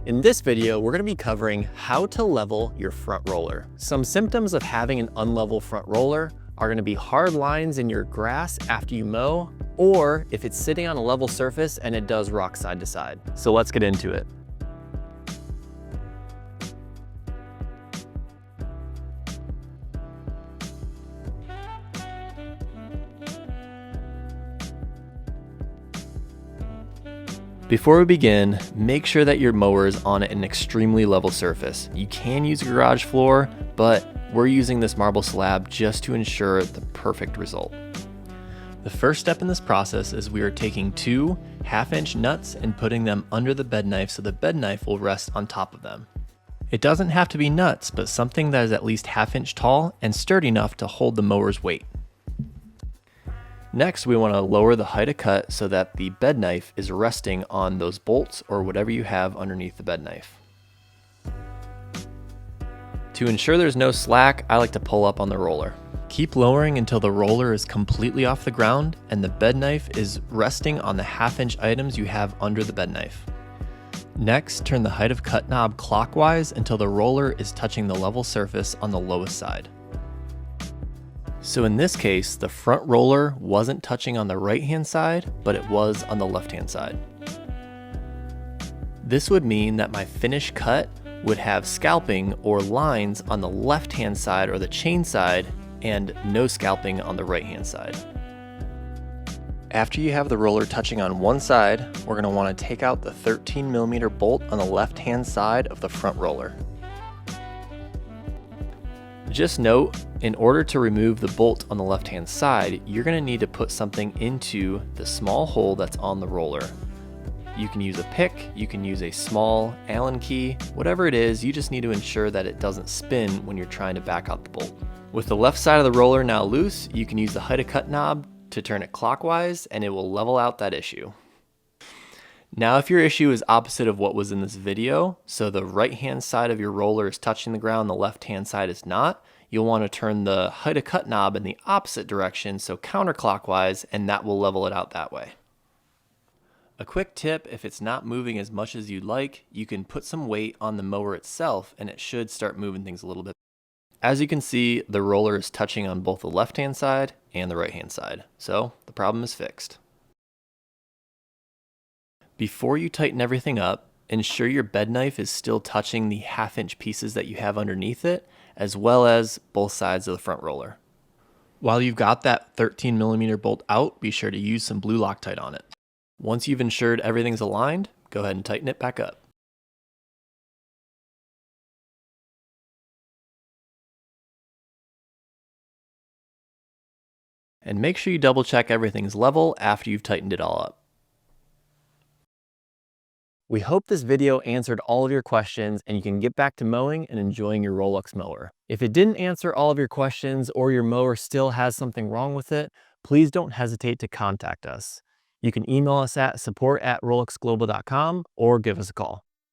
In this video, we're going to be covering how to level your front roller. Some symptoms of having an unlevel front roller are going to be hard lines in your grass after you mow, or if it's sitting on a level surface and it does rock side to side. So let's get into it. Before we begin, make sure that your mower is on an extremely level surface. You can use a garage floor, but we're using this marble slab just to ensure the perfect result. The first step in this process is we are taking two 1/2-inch nuts and putting them under the bed knife so the bed knife will rest on top of them. It doesn't have to be nuts, but something that is at least 1/2 inch tall and sturdy enough to hold the mower's weight. Next, we want to lower the height of cut so that the bed knife is resting on those bolts or whatever you have underneath the bed knife. To ensure there's no slack, I like to pull up on the roller. Keep lowering until the roller is completely off the ground and the bed knife is resting on the 1/2-inch items you have under the bed knife. Next, turn the height of cut knob clockwise until the roller is touching the level surface on the lowest side. So in this case, the front roller wasn't touching on the right-hand side, but it was on the left-hand side. This would mean that my finished cut would have scalping or lines on the left-hand side or the chain side and no scalping on the right-hand side. After you have the roller touching on one side, we're going to want to take out the 13mm bolt on the left-hand side of the front roller. Just note, in order to remove the bolt on the left-hand side, you're going to need to put something into the small hole that's on the roller. You can use a pick, you can use a small Allen key, whatever it is, you just need to ensure that it doesn't spin when you're trying to back out the bolt. With the left side of the roller now loose, you can use the height of cut knob to turn it clockwise and it will level out that issue. Now if your issue is opposite of what was in this video, so the right hand side of your roller is touching the ground, the left hand side is not, you'll want to turn the height of cut knob in the opposite direction, so counterclockwise, and that will level it out that way. A quick tip, if it's not moving as much as you'd like, you can put some weight on the mower itself and it should start moving things a little bit. As you can see, the roller is touching on both the left hand side and the right hand side, so the problem is fixed. Before you tighten everything up, ensure your bed knife is still touching the 1/2-inch pieces that you have underneath it, as well as both sides of the front roller. While you've got that 13mm bolt out, be sure to use some blue Loctite on it. Once you've ensured everything's aligned, go ahead and tighten it back up. And make sure you double check everything's level after you've tightened it all up. We hope this video answered all of your questions and you can get back to mowing and enjoying your Rolux mower. If it didn't answer all of your questions or your mower still has something wrong with it, please don't hesitate to contact us. You can email us at support@roluxglobal.com or give us a call.